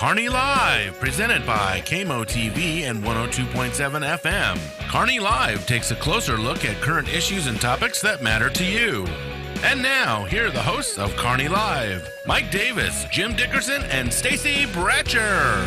Kearney Live, presented by KMO-TV and 102.7 FM. Kearney Live takes a closer look at current issues and topics that matter to you. And now, here are the hosts of Kearney Live, Mike Davis, Jim Dickerson, and Stacy Bratcher.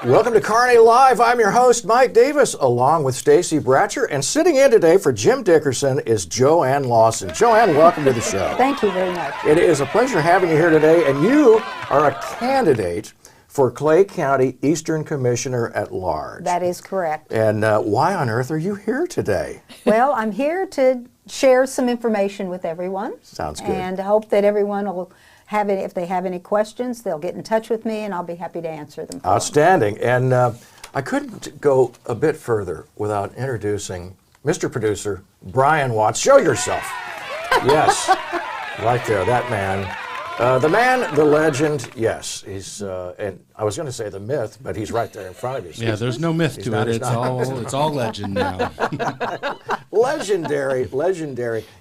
Welcome to Kearney Live. I'm your host, Mike Davis, along with Stacy Bratcher. And sitting in today for Jim Dickerson is JoAnn Lawson. JoAnn, welcome to the show. Thank you very much. It is a pleasure having you here today. And you are a candidate for Clay County Eastern Commissioner at Large. That is correct. And why on earth are you here today? Well, I'm here to share some information with everyone. Sounds good. And hope that everyone will have it. If they have any questions, they'll get in touch with me, and I'll be happy to answer them. Outstanding. And I couldn't go a bit further without introducing Mr. Producer, Brian Watts. Show yourself. Yes, right there, that man. The man, the legend, yes. He's, and I was going to say the myth, but he's right there in front of you. Yeah, there's no myth to it. It's all legend now. legendary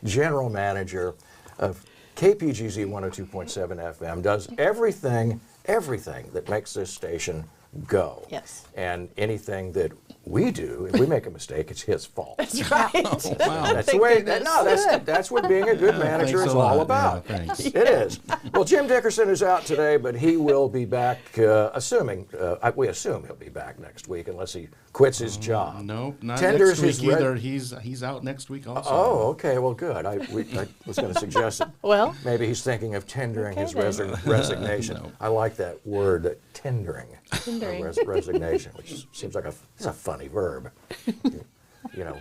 general manager of KPGZ 102.7 FM, does everything that makes this station go. Yes. And anything that we do, if we make a mistake, it's his fault. That's right. Oh, wow. That's the way. That's what being a good manager is all about. Yeah, thanks. It is. Well, Jim Dickerson is out today, but he will be back. We assume he'll be back next week, unless he quits his job. No, not Tenders next week his either. He's out next week also. Oh, okay. Well, good. I was going to suggest that Well, maybe he's thinking of tendering his okay, then. resignation. No. I like that word, tendering. Tendering. Resignation, which seems like it's a funny verb. You know,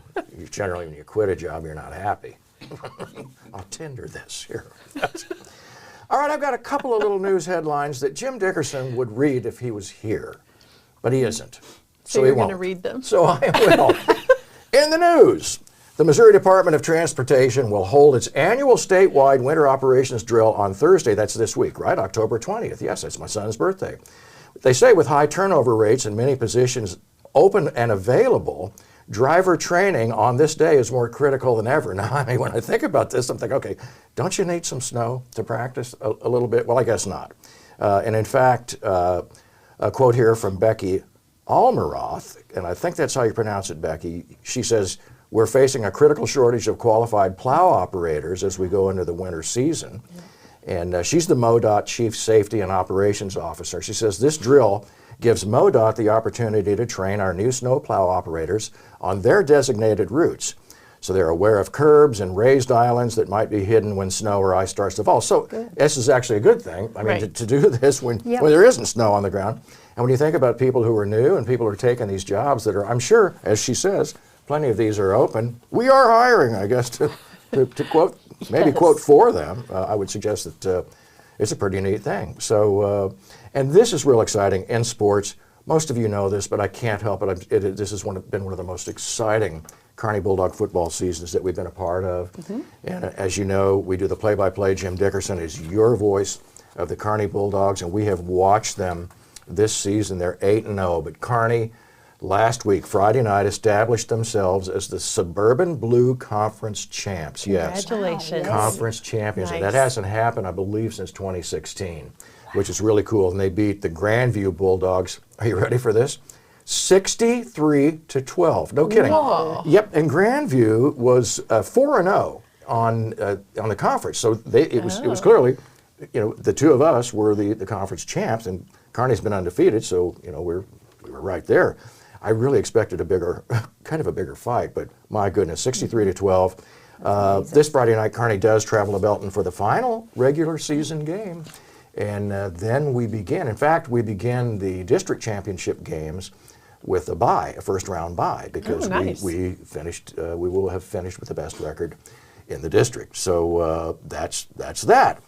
generally when you quit a job, you're not happy. I'll tender this here. All right, I've got a couple of little news headlines that Jim Dickerson would read if he was here, but he isn't. so he you're going won't. to read them? So I will. In the news, the Missouri Department of Transportation will hold its annual statewide winter operations drill on Thursday. That's this week, right? October 20th. Yes, that's my son's birthday. They say with high turnover rates and many positions open and available, driver training on this day is more critical than ever. Now, I mean, when I think about this, I'm thinking, okay, don't you need some snow to practice a little bit? Well, I guess not. And in fact, a quote here from Becky Almaroth, and I think that's how you pronounce it, Becky. She says, "We're facing a critical shortage of qualified plow operators as we go into the winter season." And she's the MoDOT Chief Safety and Operations Officer. She says this drill gives MoDOT the opportunity to train our new snow plow operators on their designated routes. So they're aware of curbs and raised islands that might be hidden when snow or ice starts to fall. So this is actually a good thing. I mean, Right. to do this when there isn't snow on the ground. And when you think about people who are new and people who are taking these jobs that are, I'm sure, as she says, plenty of these are open. We are hiring, I guess, to quote, maybe quote for them. I would suggest that it's a pretty neat thing. So, and this is real exciting in sports. Most of you know this, but I can't help it. This has been one of the most exciting Kearney Bulldog football seasons that we've been a part of. Mm-hmm. And as you know, we do the play-by-play. Jim Dickerson is your voice of the Kearney Bulldogs, and we have watched them this season. They're 8-0, but Kearney last week, Friday night, established themselves as the Suburban Blue Conference champs. Yes, Congratulations. conference champions. And that Nice. hasn't happened, I believe, since 2016, which is really cool. And they beat the Grandview Bulldogs. Are you ready for this? 63-12. No kidding. Whoa. Yep. And Grandview was 4-0 on the conference. So it was clearly, the two of us were the conference champs, and Kearney's been undefeated. So we were right there. I really expected a bigger fight, but my goodness, 63-12. This Friday night, Kearney does travel to Belton for the final regular season game, and then we begin. In fact, we begin the district championship games with a first round bye, because nice. we will have finished with the best record in the district. So that's that.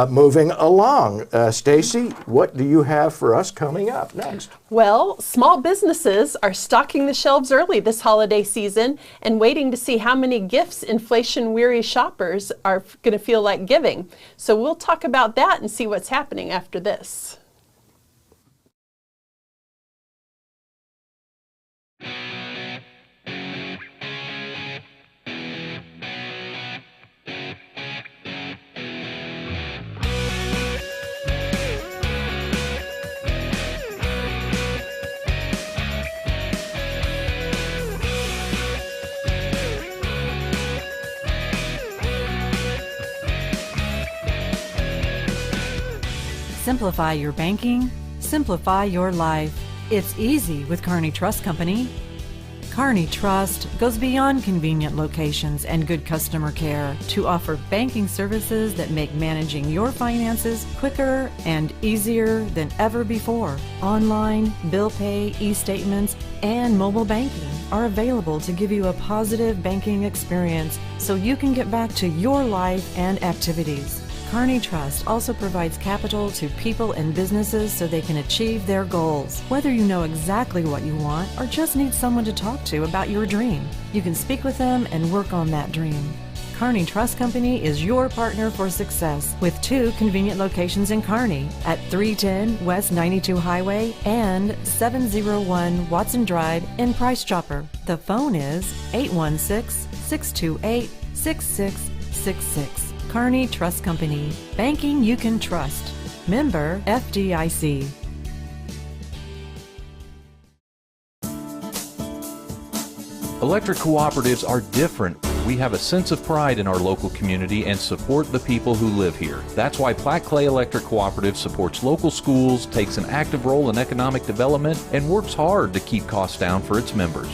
Moving along, Stacy, what do you have for us coming up next? Well, small businesses are stocking the shelves early this holiday season and waiting to see how many gifts inflation-weary shoppers are going to feel like giving. So we'll talk about that and see what's happening after this. Simplify your banking, simplify your life. It's easy with Kearney Trust Company. Kearney Trust goes beyond convenient locations and good customer care to offer banking services that make managing your finances quicker and easier than ever before. Online, bill pay, e-statements, and mobile banking are available to give you a positive banking experience so you can get back to your life and activities. Kearney Trust also provides capital to people and businesses so they can achieve their goals. Whether you know exactly what you want or just need someone to talk to about your dream, you can speak with them and work on that dream. Kearney Trust Company is your partner for success with 2 convenient locations in Kearney at 310 West 92 Highway and 701 Watson Drive in Price Chopper. The phone is 816-628-6666. Kearney Trust Company. Banking you can trust. Member FDIC. Electric cooperatives are different. We have a sense of pride in our local community and support the people who live here. That's why Platte Clay Electric Cooperative supports local schools, takes an active role in economic development, and works hard to keep costs down for its members.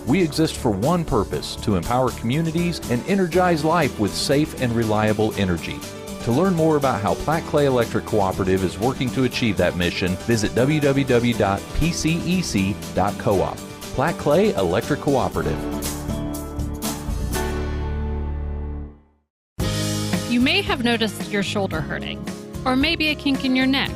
We exist for one purpose, to empower communities and energize life with safe and reliable energy. To learn more about how Platte Clay Electric Cooperative is working to achieve that mission, visit www.pcec.coop. Platte Clay Electric Cooperative. You may have noticed your shoulder hurting, or maybe a kink in your neck.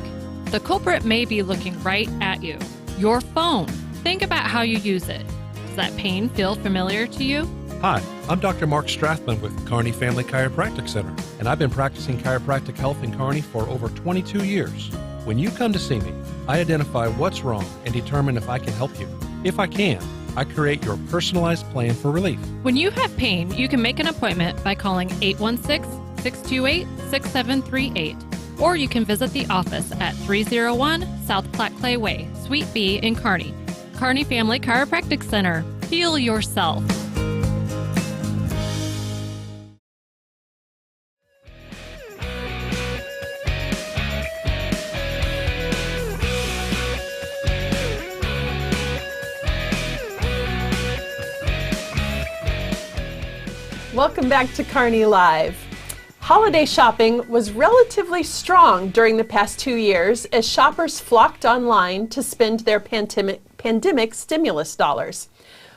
The culprit may be looking right at you. Your phone. Think about how you use it. Does that pain feel familiar to you? Hi, I'm Dr. Mark Strathman with Kearney Family Chiropractic Center, and I've been practicing chiropractic health in Kearney for over 22 years. When you come to see me, I identify what's wrong and determine if I can help you. If I can, I create your personalized plan for relief. When you have pain, you can make an appointment by calling 816-628-6738, or you can visit the office at 301 South Platte Clay Way, Suite B in Kearney. Kearney Family Chiropractic Center. Heal yourself. Welcome back to Kearney Live. Holiday shopping was relatively strong during the past 2 years as shoppers flocked online to spend their pandemic stimulus dollars.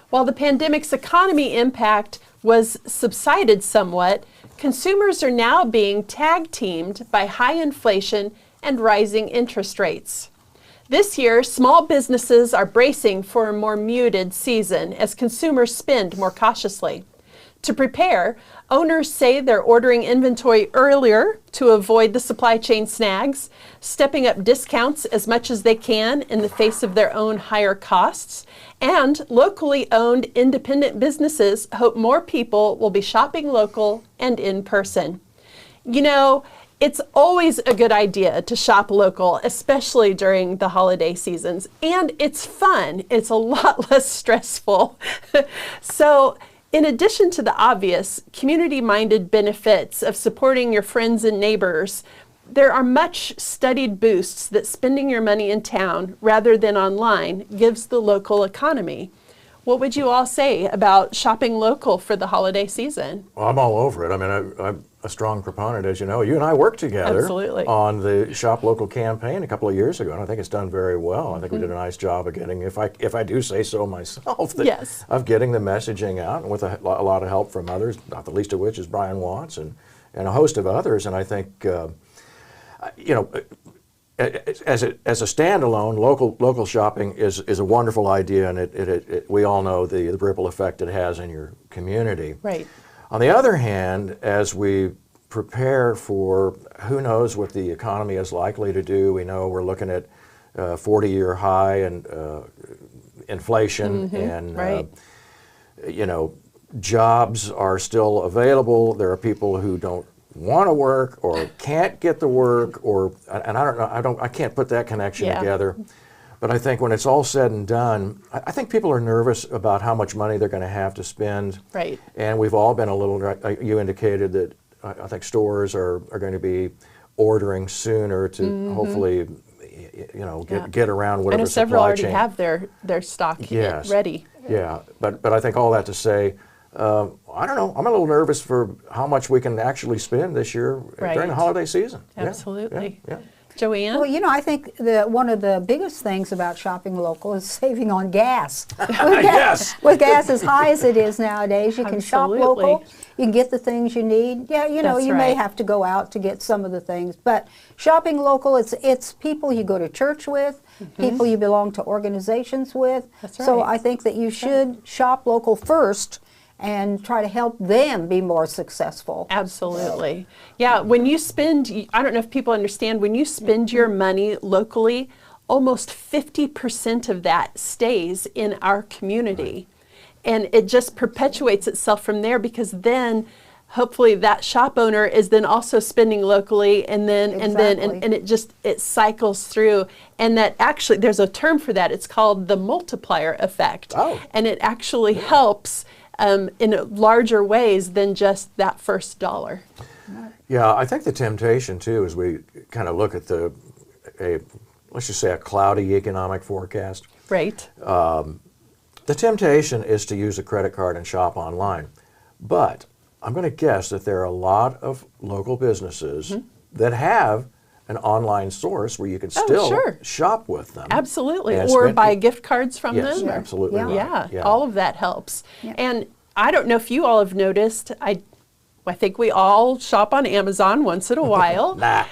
While the pandemic's economy impact was subsided somewhat, consumers are now being tag-teamed by high inflation and rising interest rates. This year, small businesses are bracing for a more muted season as consumers spend more cautiously. To prepare, owners say they're ordering inventory earlier to avoid the supply chain snags, stepping up discounts as much as they can in the face of their own higher costs, and locally owned independent businesses hope more people will be shopping local and in person. You know, it's always a good idea to shop local, especially during the holiday seasons, and it's fun. It's a lot less stressful. So, in addition to the obvious community-minded benefits of supporting your friends and neighbors, there are much studied boosts that spending your money in town rather than online gives the local economy. What would you all say about shopping local for the holiday season? Well, I'm all over it. I mean, I'm a strong proponent, as you know. You and I worked together Absolutely. on the Shop Local campaign a couple of years ago, and I think it's done very well. I think we did a nice job of getting, if I do say so myself, Yes. of getting the messaging out, and with a lot of help from others, not the least of which is Brian Watts and a host of others. And I think, you know, as a standalone, local shopping is a wonderful idea, and we all know the ripple effect it has in your community. Right. On the other hand, as we prepare for who knows what the economy is likely to do, we know we're looking at 40-year high and inflation, and right. You know, jobs are still available. There are people who don't want to work or can't get the work, and I don't know. I can't put that connection together. But I think when it's all said and done, I think people are nervous about how much money they're going to have to spend. Right. And we've all been a little. You indicated that I think stores are going to be ordering sooner to hopefully, get around I whatever know several supply already chain. have their stock Yes. ready. Yeah, but I think all that to say, I don't know. I'm a little nervous for how much we can actually spend this year Right. during the holiday season. Yeah, Absolutely. Yeah. JoAnn? Well, I think one of the biggest things about shopping local is saving on gas. Yes. With gas as high as it is nowadays, you can shop Absolutely. local. You can get the things you need. Yeah, That's you may right. have to go out to get some of the things, but shopping local, it's people you go to church with, people you belong to organizations with. That's So right. I think that you should shop local first and try to help them be more successful. Absolutely. Yeah, when you spend, I don't know if people understand, when you spend your money locally, almost 50% of that stays in our community. And it just perpetuates itself from there, because then hopefully that shop owner is then also spending locally, and then Exactly. and it cycles through. And that actually, there's a term for that. It's called the multiplier effect. Oh. And it actually helps in larger ways than just that first dollar. Yeah, I think the temptation too, as we kind of look at let's just say a cloudy economic forecast, Right. the temptation is to use a credit card and shop online. But I'm going to guess that there are a lot of local businesses that have an online source where you can still sure. shop with them. Absolutely. And Or spend- buy gift cards from Yes, them. absolutely right. Yeah, all of that helps. And I don't know if you all have noticed, I think we all shop on Amazon once in a while. Nah.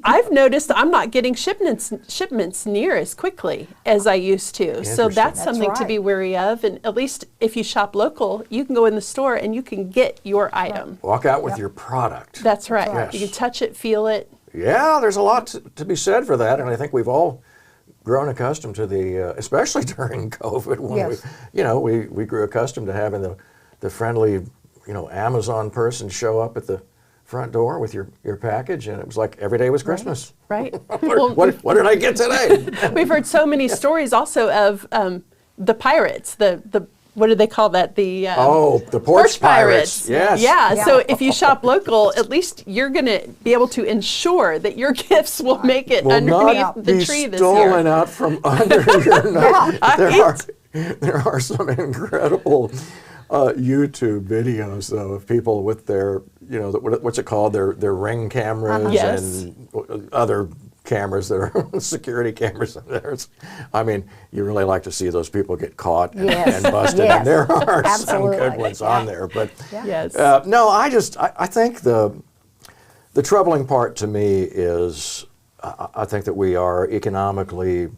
I've noticed I'm not getting shipments near as quickly as I used to. So Interesting. that's That's something to right. be wary of. And at least if you shop local, you can go in the store and you can get your item. Walk out with your product. That's right. right. You can touch it, feel it. Yeah, there's a lot to be said for that, and I think we've all grown accustomed to the, especially during COVID, when Yes. we grew accustomed to having the friendly, Amazon person show up at the front door with your package, and it was like every day was Christmas. Right. What did I get today? We've heard so many stories also of the pirates, the what do they call that? The The porch pirates. Yes. Yeah. So if you shop local, at least you're going to be able to ensure that your gifts will make it Will underneath not the be tree this stolen year. out from under your nose. Right. There are some incredible YouTube videos though of people with their, what's it called, their Ring cameras Yes. and other cameras that are security cameras. You really like to see those people get caught Yes. and busted, Yes. and there are Absolutely. some good ones on there. But Yes. no, I think the troubling part to me is I think that we are economically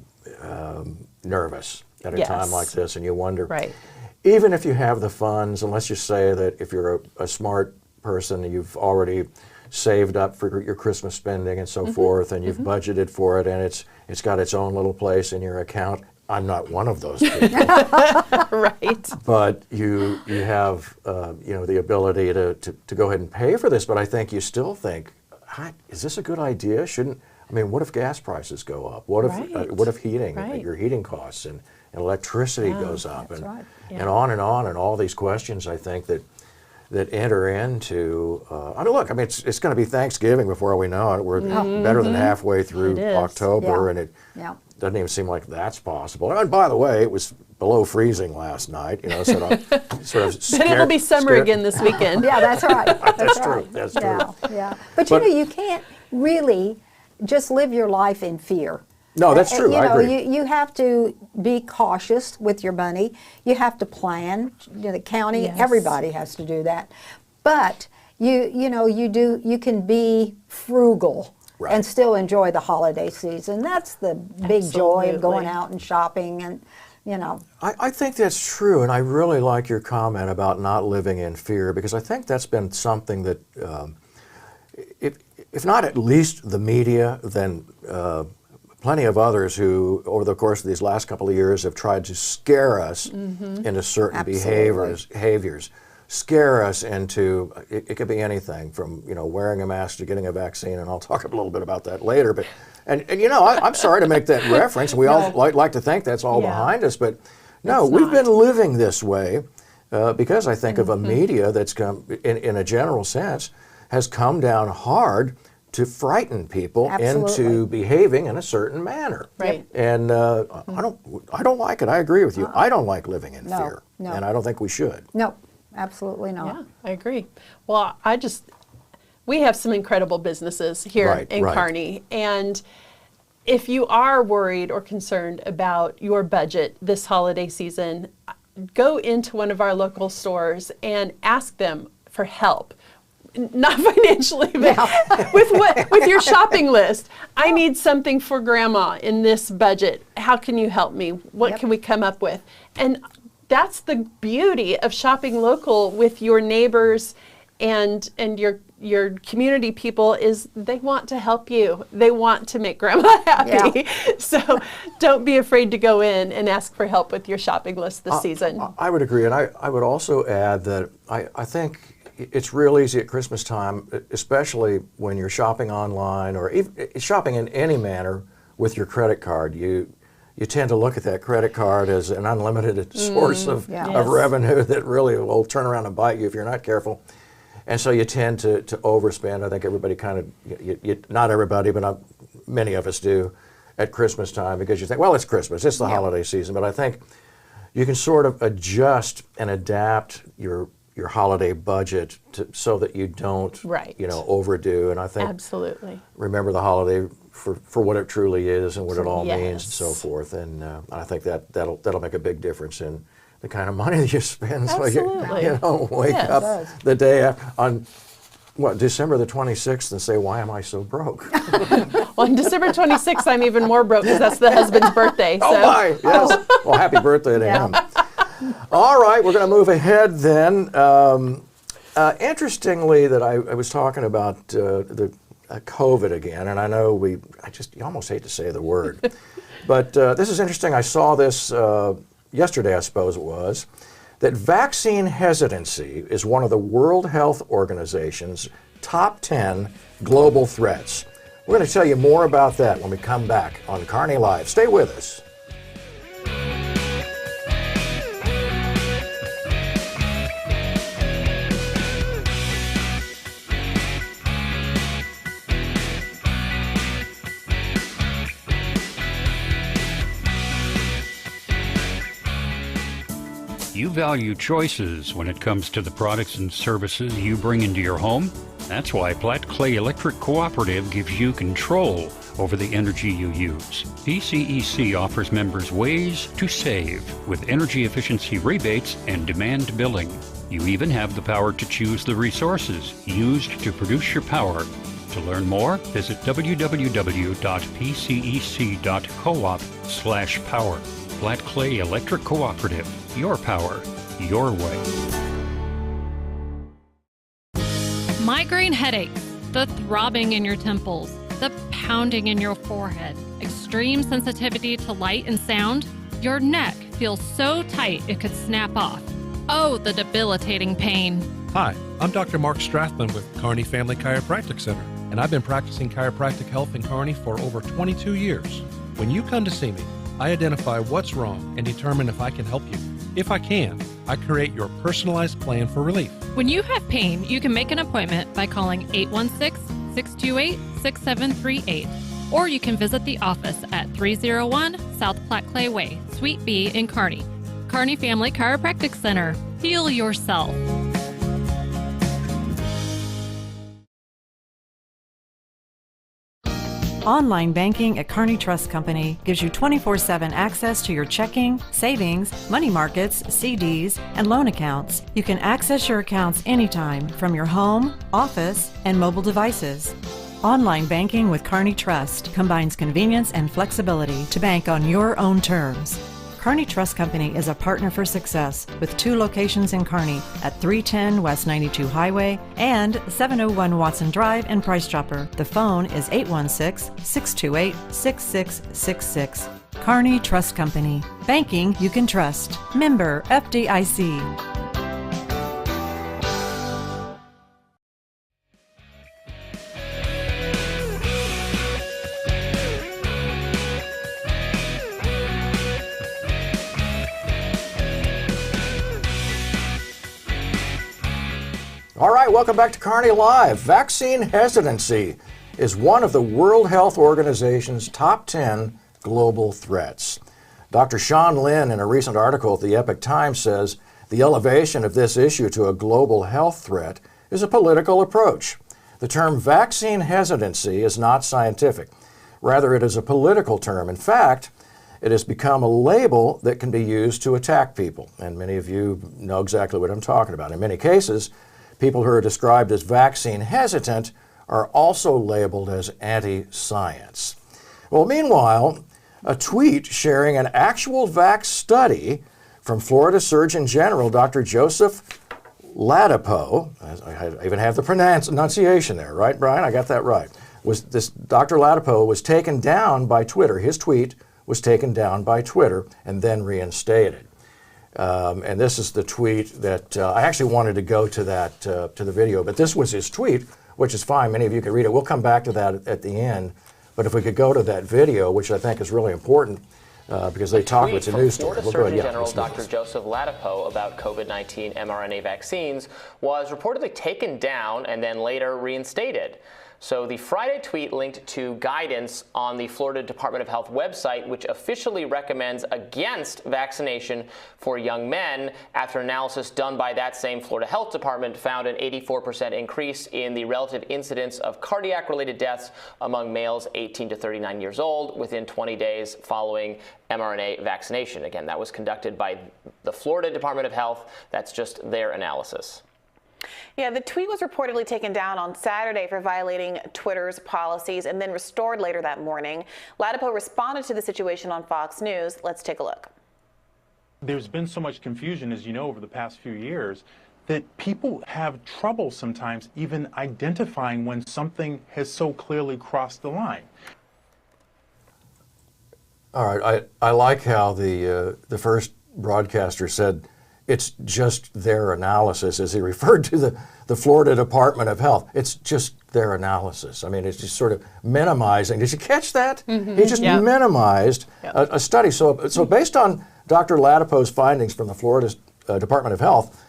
nervous at a Yes. time like this, and you wonder, Right. even if you have the funds, unless you say that if you're a smart person, you've already saved up for your Christmas spending and so forth, and you've budgeted for it, and it's got its own little place in your account. I'm not one of those people. Right. But you have the ability to go ahead and pay for this. But I think you still think, is this a good idea? What if gas prices go up? What if Right. what if heating, Right. your heating costs and electricity goes up, That's right. and on, and all these questions I think that enter into. It's going to be Thanksgiving before we know it. We're better than halfway through It is. October, Yeah. and it Yeah. doesn't even seem like that's possible. And by the way, it was below freezing last night. Sort of But it'll be summer again this weekend. Yeah, that's right. That's true. right. That's Yeah, true. yeah. But, But- you can't really just live your life in fear. No, that's true. I agree. You have to be cautious with your money. You have to plan. The county, Yes. everybody has to do that. But you can be frugal. Right. And still enjoy the holiday season. That's the big joy of going Absolutely. out and shopping, and I think that's true, and I really like your comment about not living in fear, because I think that's been something that, if not at least the media, then plenty of others who, over the course of these last couple of years, have tried to scare us into certain Absolutely. behaviors, scare us into, it could be anything from, wearing a mask to getting a vaccine, and I'll talk a little bit about that later. But, I'm sorry to make that reference. We all like to think that's all Yeah. behind us, but no, It's we've not. been living this way because I think of a media that's come, in a general sense, has come down hard to frighten people Absolutely. into behaving in a certain manner. Right. And I don't like it. I agree with you. I don't like living in fear. no. And I don't think we should. No, absolutely not. Yeah, I agree. Well, we have some incredible businesses here in Kearney, and if you are worried or concerned about your budget this holiday season, go into one of our local stores and ask them for help. Not financially, but with your shopping list. I need something for Grandma in this budget. How can you help me? What can we come up with? And that's the beauty of shopping local with your neighbors and your community people, is they want to help you. They want to make Grandma happy. Yeah. So don't be afraid to go in and ask for help with your shopping list this season. I would agree, and I would also add that I think it's real easy at Christmas time, especially when you're shopping online or even shopping in any manner with your credit card. You tend to look at that credit card as an unlimited source of revenue that really will turn around and bite you if you're not careful. And so you tend to overspend. I think everybody kind of, not everybody, but many of us do at Christmas time, because you think, well, it's Christmas, it's the holiday season. But I think you can sort of adjust and adapt your holiday budget so that you don't overdo. And I think absolutely remember the holiday for what it truly is and what it all means and so forth. And I think that'll make a big difference in the kind of money that you spend. Absolutely. So you wake up the day on December the 26th and say, why am I so broke? Well, on December 26th, I'm even more broke because that's the husband's birthday. Oh my, yes. Well, happy birthday to him. All right, we're going to move ahead then. Interestingly, that I was talking about the COVID again, and I know you almost hate to say the word, but this is interesting. I saw this yesterday, I suppose it was, that vaccine hesitancy is one of the World Health Organization's top 10 global threats. We're going to tell you more about that when we come back on Kearney Live. Stay with us. You value choices when it comes to the products and services you bring into your home. That's why Platte Clay Electric Cooperative gives you control over the energy you use. PCEC offers members ways to save with energy efficiency rebates and demand billing. You even have the power to choose the resources used to produce your power. To learn more, visit www.pcec.coop/power. Platte Clay Electric Cooperative. Your power, your way. Migraine headaches, the throbbing in your temples, the pounding in your forehead, extreme sensitivity to light and sound. Your neck feels so tight it could snap off. Oh, the debilitating pain. Hi, I'm Dr. Mark Strathman with Kearney Family Chiropractic Center, and I've been practicing chiropractic health in Kearney for over 22 years. When you come to see me, I identify what's wrong and determine if I can help you. If I can, I create your personalized plan for relief. When you have pain, you can make an appointment by calling 816-628-6738, or you can visit the office at 301 South Platte Clay Way, Suite B in Kearney. Kearney Family Chiropractic Center. Heal yourself. Online banking at Kearney Trust Company gives you 24/7 access to your checking, savings, money markets, CDs, and loan accounts. You can access your accounts anytime from your home, office, and mobile devices. Online banking with Kearney Trust combines convenience and flexibility to bank on your own terms. Kearney Trust Company is a partner for success with 2 locations in Kearney at 310 West 92 Highway and 701 Watson Drive in Price Chopper. The phone is 816-628-6666. Kearney Trust Company. Banking you can trust. Member FDIC. All right, welcome back to Kearney Live. Vaccine hesitancy is one of the World Health Organization's top 10 global threats. Dr. Sean Lin, in a recent article at the Epoch Times, says the elevation of this issue to a global health threat is a political approach. The term vaccine hesitancy is not scientific. Rather, it is a political term. In fact, it has become a label that can be used to attack people. And many of you know exactly what I'm talking about. In many cases, people who are described as vaccine hesitant are also labeled as anti-science. Well, meanwhile, a tweet sharing an actual vax study from Florida Surgeon General Dr. Joseph Ladapo, I even have the pronunciation there, right, Brian? I got that right. Dr. Ladapo was taken down by Twitter. His tweet was taken down by Twitter and then reinstated. And this is the tweet that I actually wanted to go to the video, but this was his tweet, which is fine. Many of you can read it. We'll come back to that at the end. But if we could go to that video, which I think is really important, because they talk with the news story. Florida Surgeon General Dr. Joseph Ladapo about COVID-19 mRNA vaccines was reportedly taken down and then later reinstated. So the Friday tweet linked to guidance on the Florida Department of Health website, which officially recommends against vaccination for young men after analysis done by that same Florida Health Department found an 84% increase in the relative incidence of cardiac-related deaths among males 18 to 39 years old within 20 days following mRNA vaccination. Again, that was conducted by the Florida Department of Health. That's just their analysis. Yeah, the tweet was reportedly taken down on Saturday for violating Twitter's policies and then restored later that morning. Ladapo responded to the situation on Fox News. Let's take a look. There's been so much confusion, as you know, over the past few years that people have trouble sometimes even identifying when something has so clearly crossed the line. All right, I like how the first broadcaster said it's just their analysis, as he referred to the Florida Department of Health. It's just their analysis. I mean, it's just sort of minimizing. Did you catch that? Mm-hmm. He just minimized a study. So based on Dr. Ladapo's findings from the Florida Department of Health,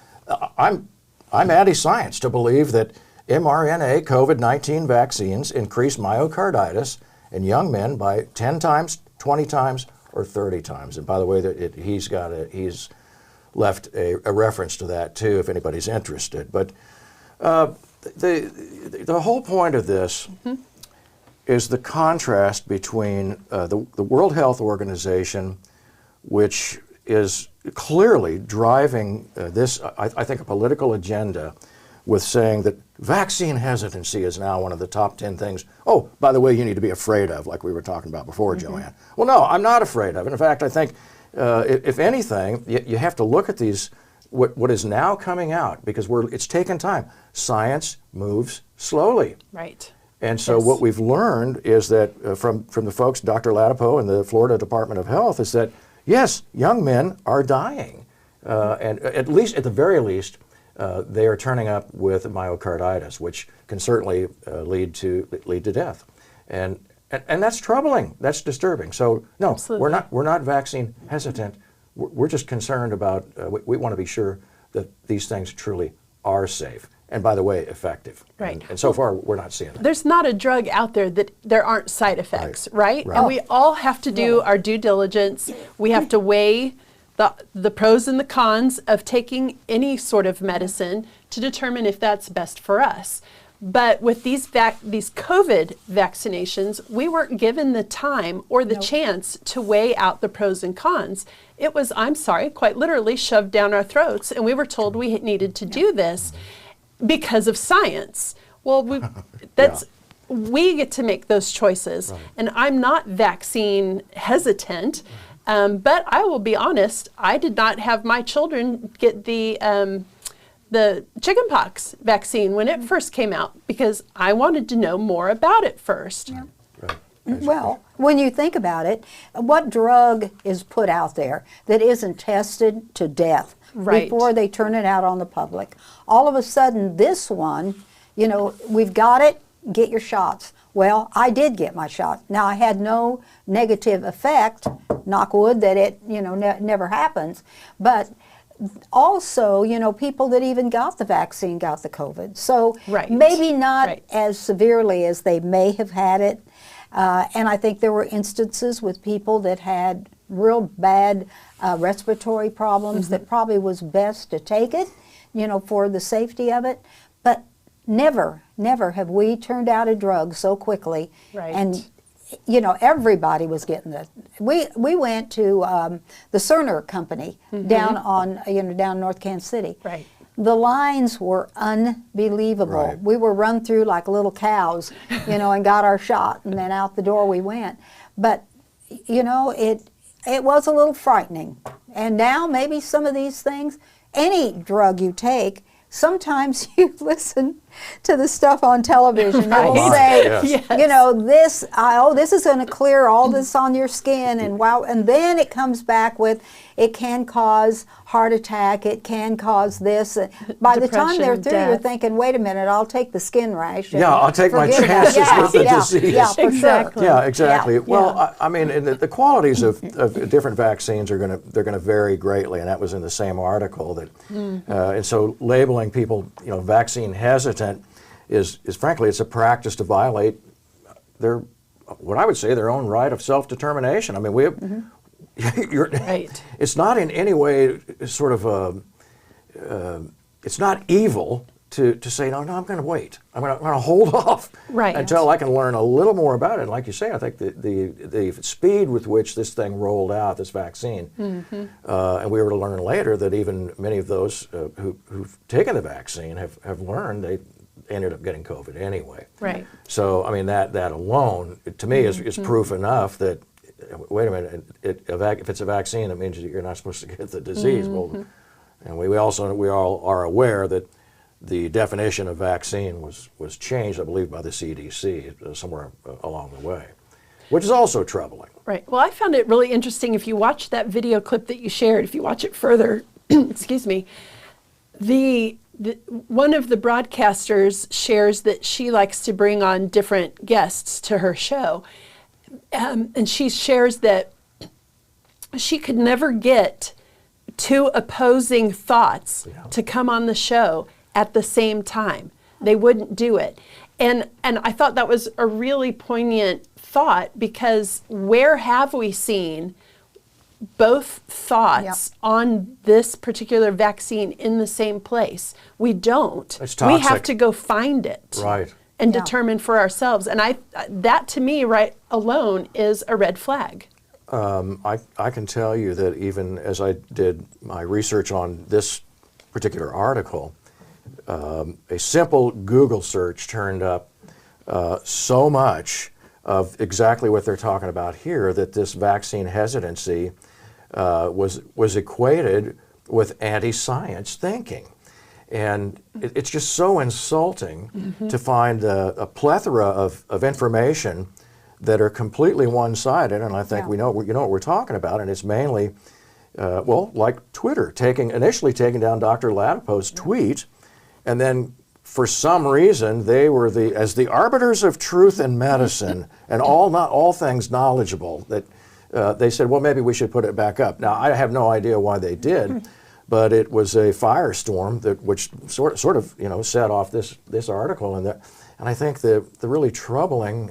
I'm anti-science to believe that mRNA COVID-19 vaccines increase myocarditis in young men by 10 times, 20 times, or 30 times. And by the way, he's left a reference to that too, if anybody's interested. But the whole point of this is the contrast between the World Health Organization, which is clearly driving this, I think, a political agenda with saying that vaccine hesitancy is now one of the top 10 things. Oh, by the way, you need to be afraid of, like we were talking about before, JoAnn. Well, no, I'm not afraid of it. In fact, I think if anything, you have to look at what is now coming out, because it's taken time. Science moves slowly. Right. And so what we've learned is that from the folks, Dr. Ladapo and the Florida Department of Health, is that, yes, young men are dying. And at the very least, they are turning up with myocarditis, which can certainly lead to death. And that's troubling. That's disturbing. So no, Absolutely. we're not vaccine hesitant. We're just concerned about. We want to be sure that these things truly are safe, and by the way, effective. Right. And so far, we're not seeing that. There's not a drug out there that there aren't side effects, right? And we all have to do our due diligence. We have to weigh the pros and the cons of taking any sort of medicine to determine if that's best for us. But with these COVID vaccinations, we weren't given the time or the chance to weigh out the pros and cons. It was, I'm sorry, quite literally shoved down our throats, and we were told we needed to do this because of science. Well, we get to make those choices, and I'm not vaccine hesitant, but I will be honest, I did not have my children get the chickenpox vaccine when it first came out because I wanted to know more about it first. Yeah. Well, when you think about it, what drug is put out there that isn't tested to death before they turn it out on the public? All of a sudden, this one, we've got it, get your shots. Well, I did get my shot. Now, I had no negative effect, knock wood that it, never happens, but also, you know, people that even got the vaccine got the COVID. So Right. maybe not Right. as severely as they may have had it. And I think there were instances with people that had real bad respiratory problems that probably was best to take it, you know, for the safety of it. But never have we turned out a drug so quickly. Right. And, you know, everybody was getting it. We went to the Cerner company down on, you know, down in North Kansas City. Right. The lines were unbelievable. Right. We were run through like little cows, you know, and got our shot, and then out the door we went. But, you know, it was a little frightening. And now maybe some of these things, any drug you take, sometimes you listen to the stuff on television. They will say, Yes. you know, this is going to clear all this on your skin, and wow, and then it comes back with, it can cause heart attack, it can cause this. By the time they're Depression, through, you're death. thinking, wait a minute, I'll take the skin rash. and Yeah, I'll take my forget about it." chances with the disease. Yeah, for Exactly. sure. Yeah, exactly. Yeah. Well, I mean, and the qualities of different vaccines are they're going to vary greatly, and that was in the same article. That, and so labeling people, you know, vaccine hesitant is frankly, it's a practice to violate what I would say, their own right of self-determination. I mean, we have. Right. It's not in any way sort of it's not evil to say, no, I'm going to wait. I'm going to hold off Right. until I can learn a little more about it. And like you say, I think the speed with which this thing rolled out, this vaccine, and we were to learn later that even many of those who've taken the vaccine have learned they ended up getting COVID anyway. Right. So, I mean, that alone, to me, is proof enough that, wait a minute, if it's a vaccine, it means you're not supposed to get the disease. Well, and we all are aware that the definition of vaccine was changed, I believe, by the CDC somewhere along the way, which is also troubling. Right. Well, I found it really interesting. If you watch that video clip that you shared, if you watch it further, excuse me, one of the broadcasters shares that she likes to bring on different guests to her show. And she shares that she could never get two opposing thoughts to come on the show at the same time. They wouldn't do it. And I thought that was a really poignant thought, because where have we seen both thoughts on this particular vaccine in the same place? We don't. It's We have toxic. to go find it. Right. And determine for ourselves. And that to me, right alone, is a red flag. I can tell you that even as I did my research on this particular article, a simple Google search turned up so much of exactly what they're talking about here, that this vaccine hesitancy was equated with anti-science thinking. And it's just so insulting to find a plethora of information that are completely one-sided. And I think you know what we're talking about. And it's mainly, like Twitter, initially taking down Dr. Ladapo's tweet, and then for some reason they were as the arbiters of truth in medicine and not all things knowledgeable, that they said, well, maybe we should put it back up. Now, I have no idea why they did. But it was a firestorm which sort of set off this article, and I think the really troubling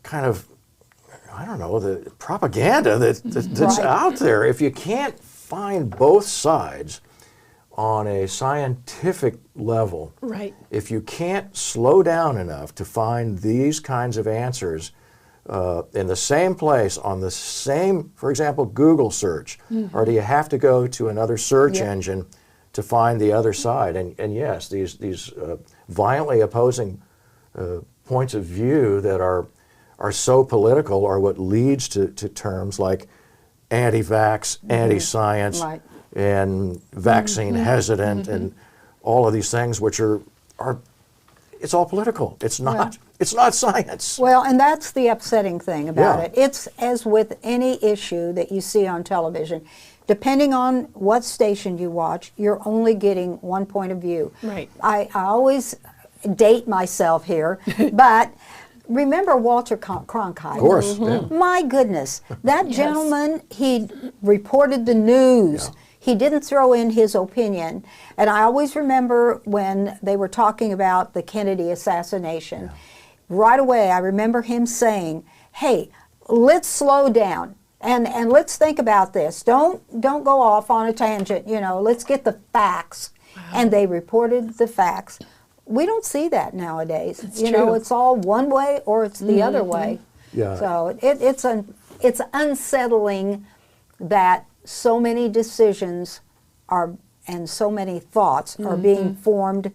kind of, I don't know, the propaganda that's out there. If you can't find both sides on a scientific level, right? If you can't slow down enough to find these kinds of answers in the same place on the same, for example, Google search, or do you have to go to another search engine to find the other side? And yes, these violently opposing points of view that are so political are what leads to terms like anti-vax, anti-science, and vaccine hesitant, and all of these things, which are it's all political. It's not. It's not science. Well, and that's the upsetting thing about it. It's as with any issue that you see on television. Depending on what station you watch, you're only getting one point of view. Right. I always date myself here, but remember Walter Cronkite? Of course. My goodness, that gentleman, he reported the news. He didn't throw in his opinion. And I always remember when they were talking about the Kennedy assassination. Yeah. Right away, I remember him saying, hey, let's slow down and let's think about this. Don't go off on a tangent, let's get the facts. Wow. And they reported the facts. We don't see that nowadays. It's all one way or it's the other way. Yeah. So it's unsettling that so many decisions and so many thoughts are being formed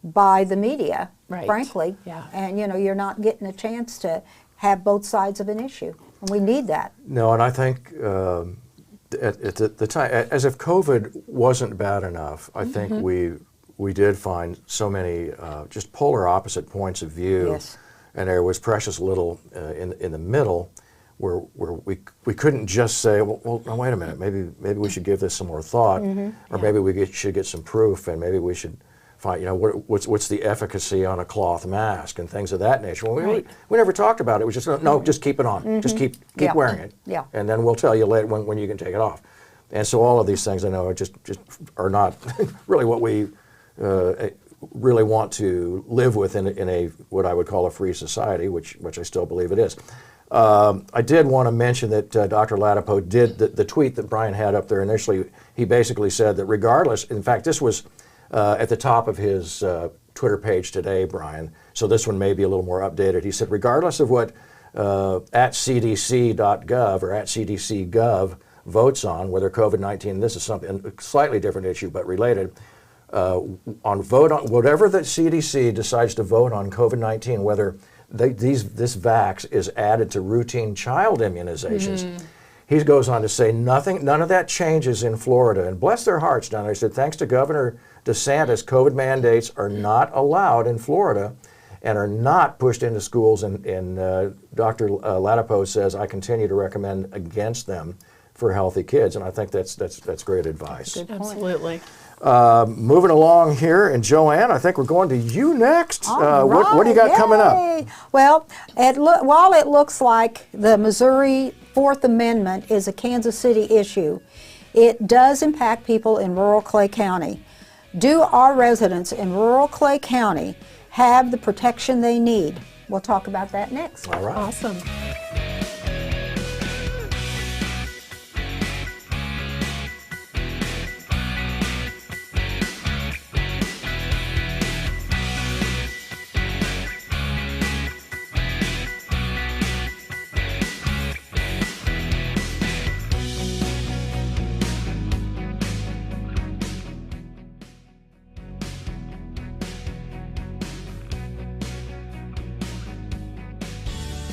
by the media, frankly. Yeah. And you're not getting a chance to have both sides of an issue. And we need that. No, and I think at the time, as if COVID wasn't bad enough, I think we did find so many just polar opposite points of view. Yes. And there was precious little in the middle where we couldn't just say, well, no, wait a minute, maybe we should give this some more thought, or maybe we should get some proof, and maybe we should find, what's the efficacy on a cloth mask and things of that nature. Well, we never talked about it. We just just keep it on, just keep wearing it, and then we'll tell you later when you can take it off. And so all of these things, I know, are just are not really what we really want to live with in a what I would call a free society, which I still believe it is. I did want to mention that Dr. Ladapo did the tweet that Brian had up there initially. He basically said that regardless, in fact, this was at the top of his Twitter page today, Brian, so this one may be a little more updated. He said, regardless of what at cdc.gov or at cdc.gov votes on, whether COVID-19, this is something a slightly different issue but related, vote on whatever the CDC decides to vote on COVID-19, whether this vax is added to routine child immunizations. He goes on to say none of that changes in Florida, and bless their hearts down there. He said, thanks to Governor DeSantis, COVID mandates are not allowed in Florida and are not pushed into schools, and Dr. Ladapo says, I continue to recommend against them for healthy kids, and I think that's great advice. That's absolutely. Moving along here, and JoAnn, I think we're going to you next. What do you got coming up? Well, while it looks like the Missouri Fourth Amendment is a Kansas City issue, it does impact people in rural Clay County. Do our residents in rural Clay County have the protection they need? We'll talk about that next. All right. Awesome.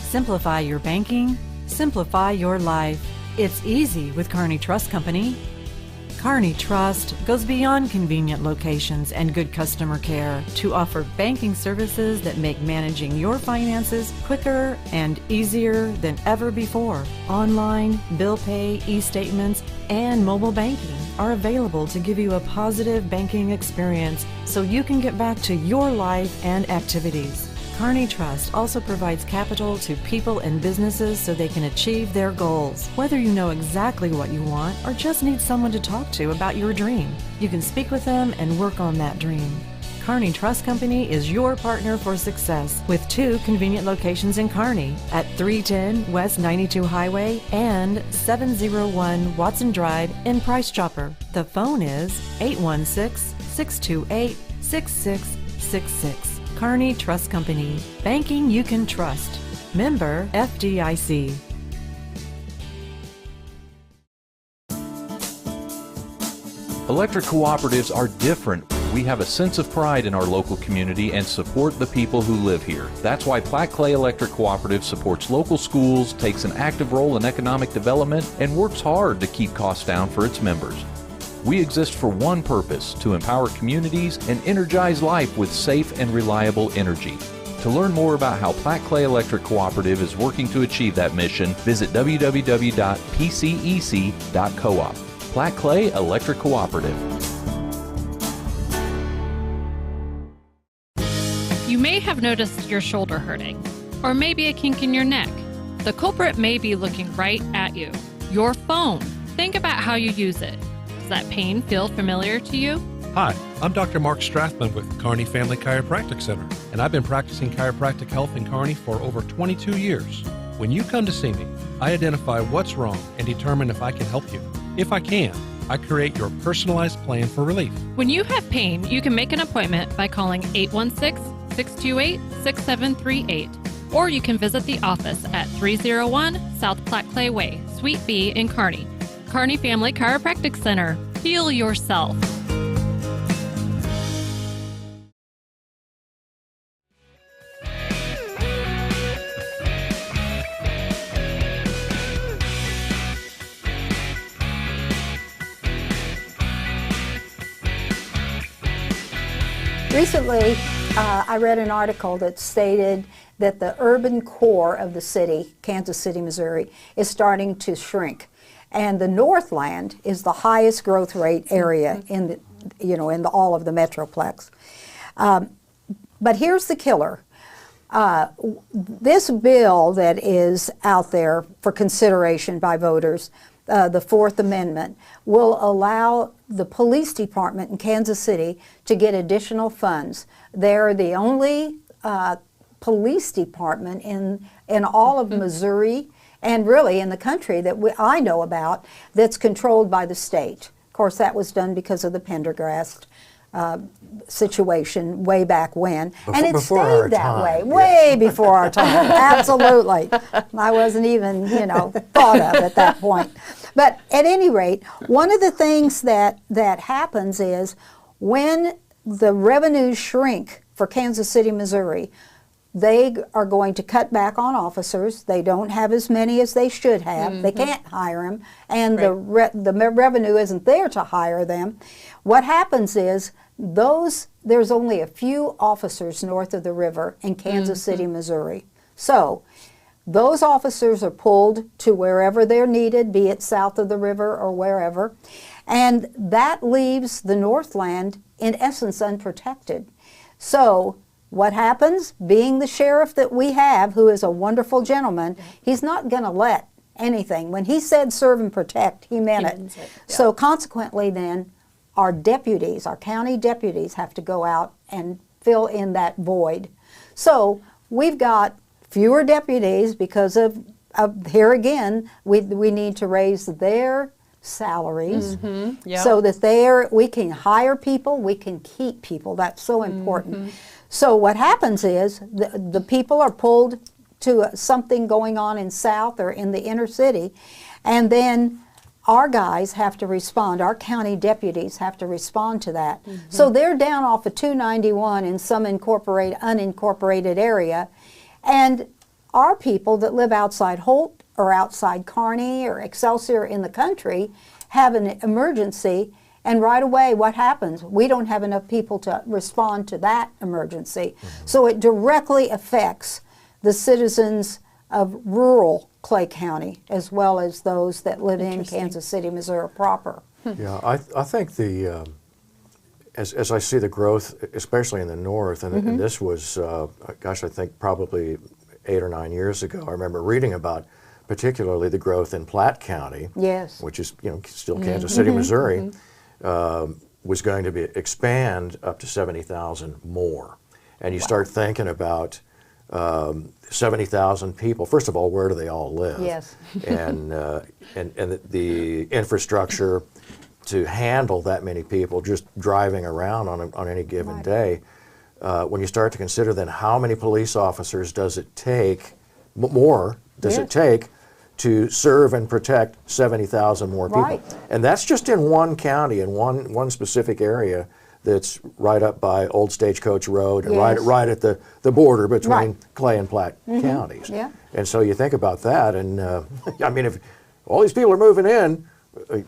Simplify your banking, simplify your life. It's easy with Kearney Trust Company. Kearney Trust goes beyond convenient locations and good customer care to offer banking services that make managing your finances quicker and easier than ever before. Online, bill pay, e-statements, and mobile banking are available to give you a positive banking experience so you can get back to your life and activities. Kearney Trust also provides capital to people and businesses so they can achieve their goals. Whether you know exactly what you want or just need someone to talk to about your dream, you can speak with them and work on that dream. Kearney Trust Company is your partner for success with 2 convenient locations in Kearney at 310 West 92 Highway and 701 Watson Drive in Price Chopper. The phone is 816-628-6666. Kearney Trust Company. Banking you can trust. Member FDIC. Electric cooperatives are different. We have a sense of pride in our local community and support the people who live here. That's why Platte Clay Electric Cooperative supports local schools, takes an active role in economic development, and works hard to keep costs down for its members. We exist for one purpose, to empower communities and energize life with safe and reliable energy. To learn more about how Platte Clay Electric Cooperative is working to achieve that mission, visit www.pcec.coop. Platte Clay Electric Cooperative. You may have noticed your shoulder hurting, or maybe a kink in your neck. The culprit may be looking right at you. Your phone. Think about how you use it. Is Does that pain feel familiar to you? Hi, I'm Dr. Mark Strathman with Kearney Family Chiropractic Center, and I've been practicing chiropractic health in Kearney for over 22 years. When you come to see me, I identify what's wrong and determine if I can help you. If I can, I create your personalized plan for relief. When you have pain, you can make an appointment by calling 816-628-6738, or you can visit the office at 301 South Platte Clay Way, Suite B in Kearney. Kearney Family Chiropractic Center. Heal yourself. Recently, I read an article that stated that the urban core of the city, Kansas City, Missouri, is starting to shrink, and the Northland is the highest growth rate area in the, in all of the Metroplex. But here's the killer. This bill that is out there for consideration by voters, the Fourth Amendment, will allow the police department in Kansas City to get additional funds. They're the only police department in all of Missouri and really in the country that I know about that's controlled by the state. Of course, that was done because of the Pendergrast situation way back when, and it stayed that way, way before our time. Absolutely. I wasn't even, thought of at that point. But at any rate, one of the things that happens is when the revenues shrink for Kansas City, Missouri, they are going to cut back on officers. They don't have as many as they should have. They can't hire them, and the revenue isn't there to hire them. What happens is there's only a few officers north of the river in Kansas City, Missouri. So those officers are pulled to wherever they're needed, be it south of the river or wherever, and that leaves the Northland, in essence, unprotected. So what happens? Being the sheriff that we have, who is a wonderful gentleman, he's not going to let anything. When he said serve and protect, he meant it. So consequently then, our deputies, our county deputies, have to go out and fill in that void. So we've got fewer deputies because of here again, we need to raise their salaries so that we can hire people, we can keep people. That's so important. So what happens is the people are pulled to something going on in South or in the inner city, and then our guys have to respond. Our county deputies have to respond to that. So they're down off of 291 in some unincorporated area, and our people that live outside Holt or outside Kearney or Excelsior in the country have an emergency, and right away what happens? We don't have enough people to respond to that emergency. So it directly affects the citizens of rural Clay County as well as those that live in Kansas City, Missouri proper. Yeah, I think as I see the growth, especially in the north, and this was, gosh, I think probably 8 or 9 years ago, I remember reading about particularly the growth in Platte County, which is still Kansas City, Missouri, was going to expand up to 70,000 more. And you start thinking about 70,000 people. First of all, where do they all live? And the infrastructure to handle that many people just driving around on any given day. When you start to consider then how many police officers does it take, it take to serve and protect 70,000 more people. And that's just in one county, in one specific area that's right up by Old Stagecoach Road and right at the border between Clay and Platte counties. And so you think about that, and I mean, if all these people are moving in,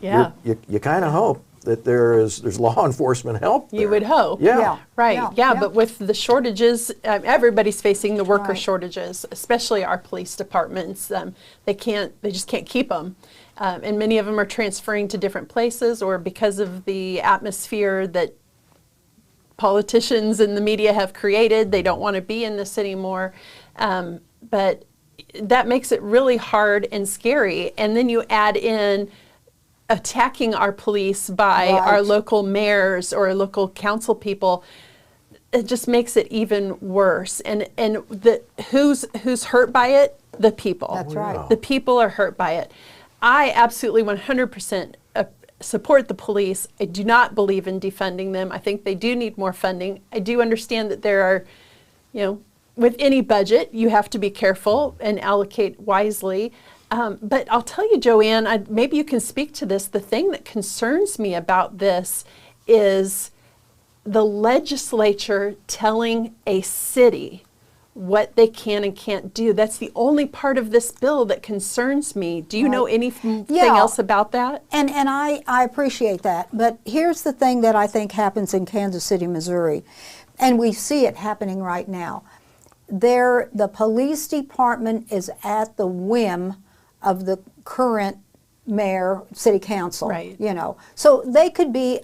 you kind of hope that there's law enforcement help there. You would hope. But with the shortages, everybody's facing the worker shortages, especially our police departments. They just can't keep them. And many of them are transferring to different places, or because of the atmosphere that politicians and the media have created, they don't want to be in this anymore. But that makes it really hard and scary. And then you add in attacking our police by our local mayors or local council people, it just makes it even worse. And who's hurt by it? The people. That's right. The people are hurt by it. I absolutely 100% support the police. I do not believe in defunding them. I think they do need more funding. I do understand that there are, with any budget, you have to be careful and allocate wisely. But I'll tell you, JoAnn, maybe you can speak to this. The thing that concerns me about this is the legislature telling a city what they can and can't do. That's the only part of this bill that concerns me. Do you know anything else about that? And I appreciate that. But here's the thing that I think happens in Kansas City, Missouri, and we see it happening right now. The police department is at the whim of the current mayor, city council, right. So they could be,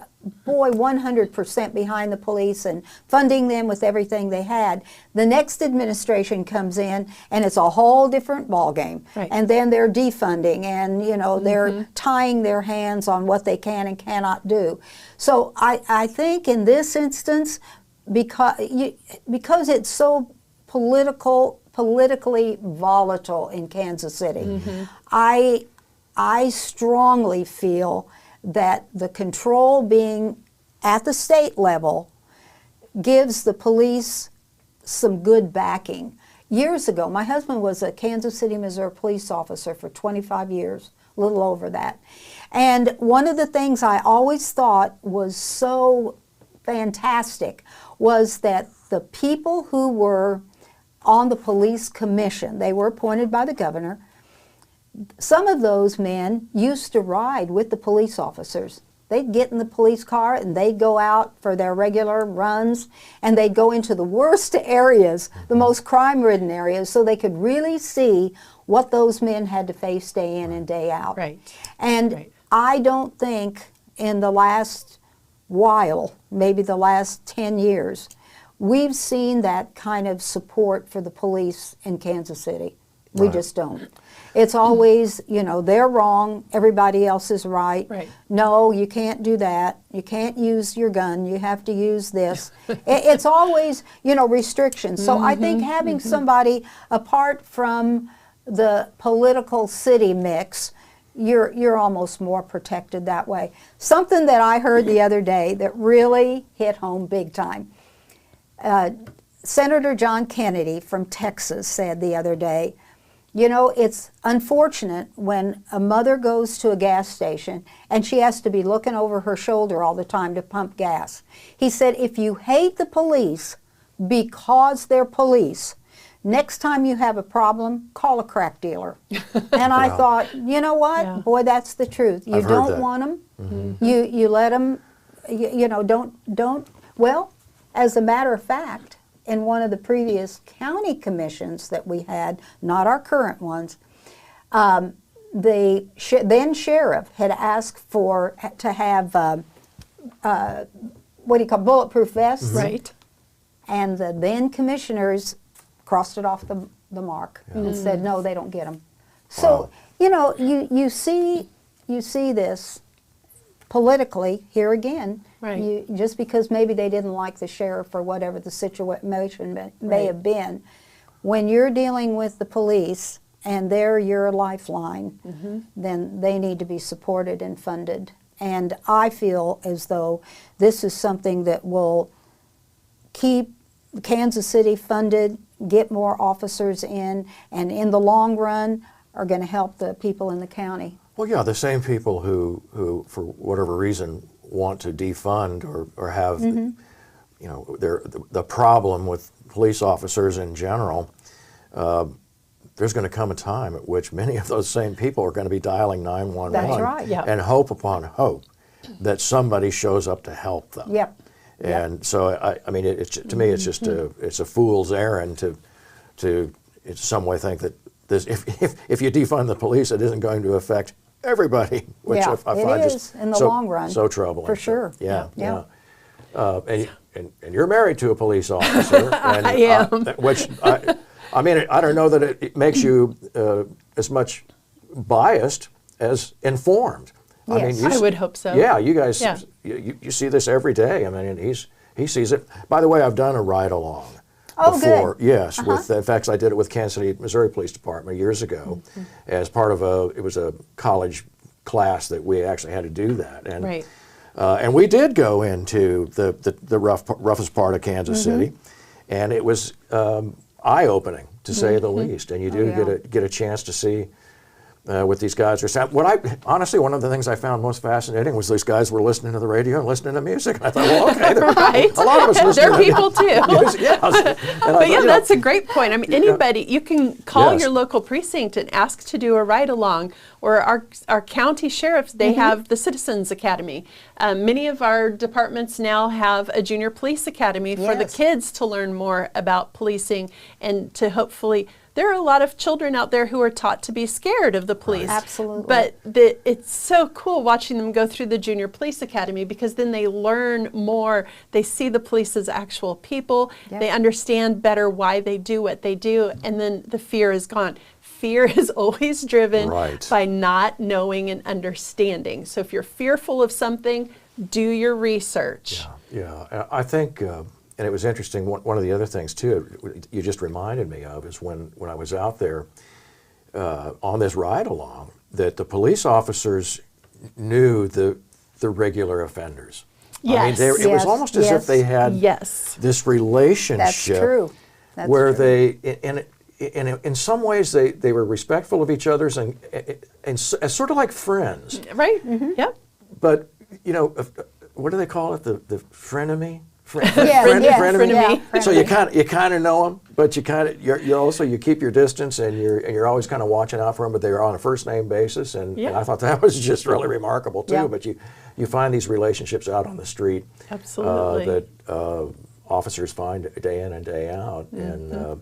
100% behind the police and funding them with everything they had. The next administration comes in and it's a whole different ballgame. Right. And then they're defunding and, they're tying their hands on what they can and cannot do. So I think in this instance, because it's so politically volatile in Kansas City, I strongly feel that the control being at the state level gives the police some good backing. Years ago, my husband was a Kansas City, Missouri police officer for 25 years, a little over that. And one of the things I always thought was so fantastic was that the people who were on the police commission, they were appointed by the governor. Some of those men used to ride with the police officers. They'd get in the police car and they'd go out for their regular runs and they'd go into the worst areas, the most crime-ridden areas, so they could really see what those men had to face day in and day out. Right. And I don't think in the last while, maybe the last 10 years, we've seen that kind of support for the police in Kansas City. We just don't. It's always, they're wrong, everybody else is right. Right. No, you can't do that. You can't use your gun. You have to use this. It's always, restrictions. So I think having somebody apart from the political city mix, you're almost more protected that way. Something that I heard the other day that really hit home big time. Senator John Kennedy from Texas said the other day, it's unfortunate when a mother goes to a gas station and she has to be looking over her shoulder all the time to pump gas. He said, if you hate the police because they're police, next time you have a problem, call a crack dealer. And I thought, you know what? Yeah. Boy, that's the truth. You don't want them. You let them, don't. Well, as a matter of fact, in one of the previous county commissions that we had, not our current ones, the then sheriff had asked to have bulletproof vests. Right. And the then commissioners crossed it off the mark and said, no, they don't get them. So, you see this politically here again. Right. Just because maybe they didn't like the sheriff or whatever the situation may have been, when you're dealing with the police and they're your lifeline, then they need to be supported and funded. And I feel as though this is something that will keep Kansas City funded, get more officers in, and in the long run are going to help the people in the county. Well, yeah, the same people who for whatever reason want to defund or have the problem with police officers in general, there's going to come a time at which many of those same people are going to be dialing 911 That's right. Yep. and hope upon hope that somebody shows up to help them. Yep. And so I mean, to me, it's just it's a fool's errand to in some way think that this if you defund the police, it isn't going to affect everybody, which I find just in the long run so troubling. for sure. Yeah. And you're married to a police officer, and, I am. which I mean, I don't know that it makes you as much biased as informed. Yes. I would hope so. Yeah, you guys, Yeah. you see this every day. I mean, he sees it. By the way, I've done a ride-along before. Good. Yes, in fact, I did it with Kansas City, Missouri Police Department years ago as part of it was a college class that we actually had to do that. And, Right. And we did go into the roughest part of Kansas City, and it was eye-opening, to say the least. And you do get a chance to see what these guys are saying. Honestly, one of the things I found most fascinating was these guys were listening to the radio and listening to music. And I thought, well, okay, Right. a lot of us listen They're people too. Yes. But yeah, that's a great point. I mean, anybody, you can call Yes. your local precinct and ask to do a ride-along, or our county sheriffs, they have the Citizens Academy. Many of our departments now have a junior police academy for the kids to learn more about policing and to hopefully. There are a lot of children out there who are taught to be scared of the police. Absolutely. But it's so cool watching them go through the Junior Police Academy, because then they learn more. They see the police as actual people. Yep. They understand better why they do what they do. And then the fear is gone. Fear is always driven by not knowing and understanding. So if you're fearful of something, do your research. Yeah. I think... and it was interesting, one of the other things, too, you just reminded me of is when I was out there on this ride-along, that the police officers knew the regular offenders. Yes. I mean, it was almost as if they had this relationship. That's true. That's where true. in some ways, they were respectful of each other's and sort of like friends. Right? Yep. But, what do they call it? The frenemy? Frenemy. So you kind of know them, but you keep your distance, and you're always kind of watching out for them. But they're on a first name basis, and I thought that was just really remarkable too. Yeah. But you find these relationships out on the street, absolutely, that officers find day in and day out, and.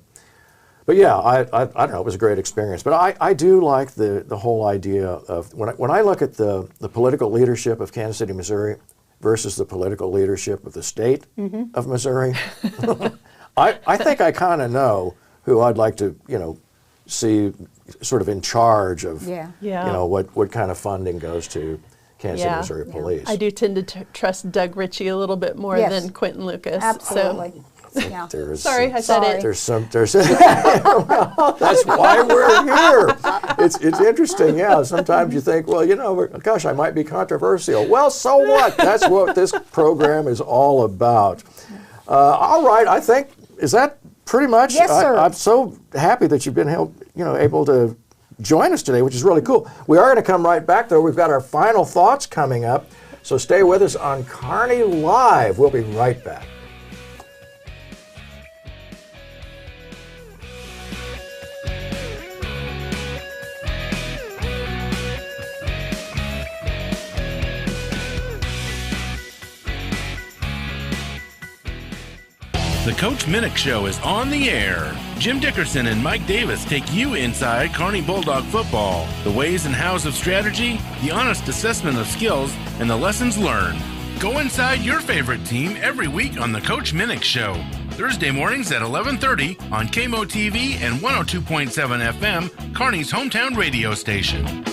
But yeah, I don't know. It was a great experience. But I do like the whole idea of when I look at the political leadership of Kansas City, Missouri, versus the political leadership of the state of Missouri. I think I kind of know who I'd like to, see sort of in charge of, what kind of funding goes to Kansas City, Missouri Police. I do tend to trust Doug Ritchie a little bit more than Quentin Lucas. Absolutely. So. Yeah. Sorry, I said it. There's that's why we're here. It's interesting, Sometimes you think, well, gosh, I might be controversial. Well, so what? That's what this program is all about. All right, I think, is that pretty much? Yes, sir. I'm so happy that you've been able to join us today, which is really cool. We are going to come right back, though. We've got our final thoughts coming up, so stay with us on Kearney Live. We'll be right back. The Coach Minnick Show is on the air. Jim Dickerson and Mike Davis take you inside Kearney Bulldog football, the ways and hows of strategy, the honest assessment of skills, and the lessons learned. Go inside your favorite team every week on The Coach Minnick Show. Thursday mornings at 11:30 on KMO-TV and 102.7 FM, Kearney's hometown radio station.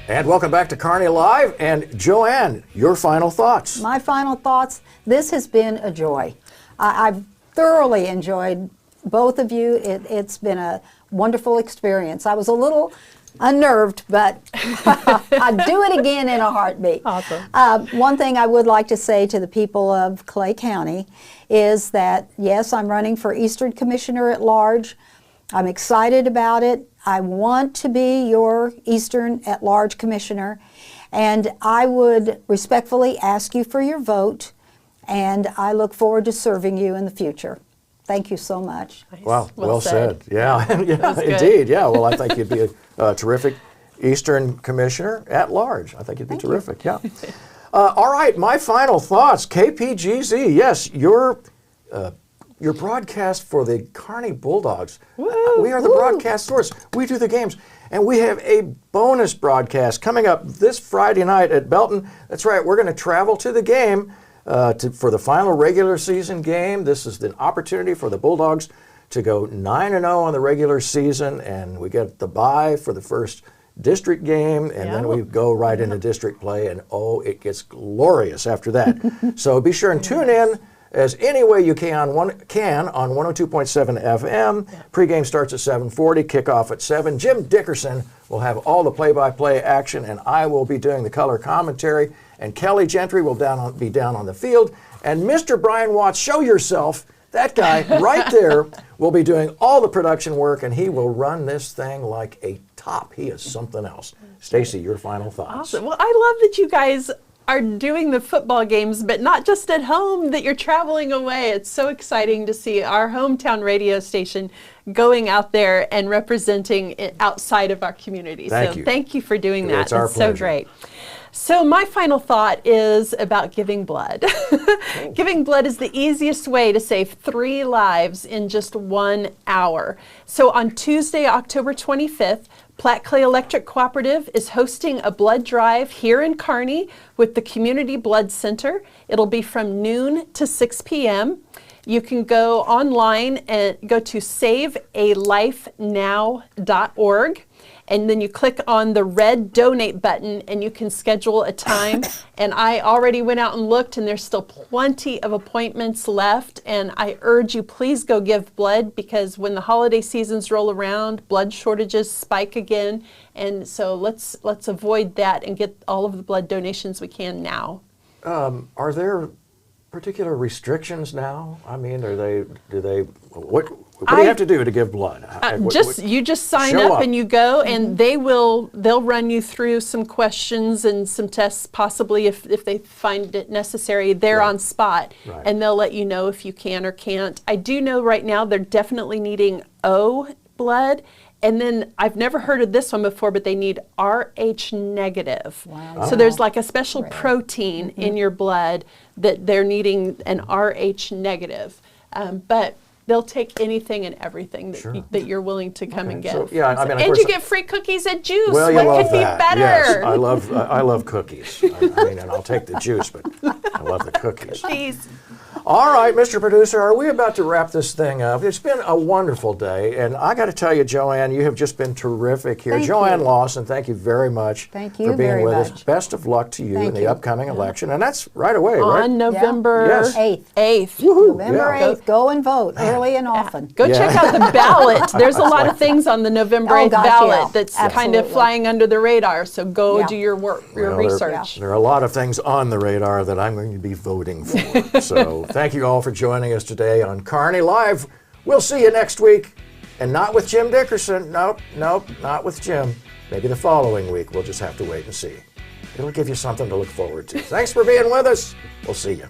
And welcome back to Kearney Live. And JoAnn, your final thoughts. My final thoughts, this has been a joy. I've thoroughly enjoyed both of you. It's been a wonderful experience. I was a little unnerved, but I'd do it again in a heartbeat. Awesome. One thing I would like to say to the people of Clay County is that, yes, I'm running for Eastern Commissioner at Large. I'm excited about it. I want to be your Eastern at-large commissioner, and I would respectfully ask you for your vote, and I look forward to serving you in the future. Thank you so much. Nice. Wow, well said. Yeah, indeed. Yeah, well, I think you'd be a terrific Eastern commissioner at large. I think you'd be terrific. Yeah. All right, my final thoughts. KPGZ, yes, your broadcast for the Kearney Bulldogs. We are the broadcast source. We do the games. And we have a bonus broadcast coming up this Friday night at Belton. That's right, we're going to travel to the game for the final regular season game. This is the opportunity for the Bulldogs to go 9-0 on the regular season, and we get the bye for the first district game, and then we go right into district play, and it gets glorious after that. So be sure and tune in as any way you can on 102.7 FM. Pregame starts at 7:40, kickoff at 7. Jim Dickerson will have all the play-by-play action, and I will be doing the color commentary, and Kelly Gentry will be down on the field, and Mr. Brian Watts, show yourself, that guy right there will be doing all the production work, and he will run this thing like a top. He is something else. Stacy, your final thoughts. Awesome. Well, I love that you guys are doing the football games, but not just at home, that you're traveling away. It's so exciting to see our hometown radio station going out there and representing it outside of our community. Thank you for doing that. It's our pleasure. So great. So my final thought is about giving blood. Giving blood is the easiest way to save 3 lives in just 1 hour. So on Tuesday, October 25th, Platte Clay Electric Cooperative is hosting a blood drive here in Kearney with the Community Blood Center. It'll be from noon to 6 p.m. You can go online and go to savealifenow.org. And then you click on the red donate button and you can schedule a time. And I already went out and looked, and there's still plenty of appointments left. And I urge you, please go give blood, because when the holiday seasons roll around, blood shortages spike again. And so let's avoid that and get all of the blood donations we can now. Are there particular restrictions now? I mean, what do you have to do to give blood? You just sign up and you go, and they'll run you through some questions and some tests, possibly if they find it necessary. They're on spot, and they'll let you know if you can or can't. I do know right now they're definitely needing O blood. And then I've never heard of this one before, but they need RH negative. Wow. So there's like a special protein in your blood that they're needing an RH negative. But they'll take anything and everything that you're willing to come and give. So, and you get free cookies and juice. Well, what could be better? Yes, I love cookies. And I'll take the juice, but I love the cookies. Please. All right, Mr. Producer, are we about to wrap this thing up? It's been a wonderful day, and I got to tell you, JoAnn, you have just been terrific here. JoAnn Lawson, thank you very much for being with us. Best of luck to you in the upcoming election, and that's right away, right? On November 8th. November 8th, go and vote early and often. Go check out the ballot. There's a lot of things on the November 8th ballot that's kind of flying under the radar, so go do your work, your research. There are a lot of things on the radar that I'm going to be voting for, so thank you all for joining us today on Kearney Live. We'll see you next week, and not with Jim Dickerson. Nope, not with Jim. Maybe the following week. We'll just have to wait and see. It'll give you something to look forward to. Thanks for being with us. We'll see you.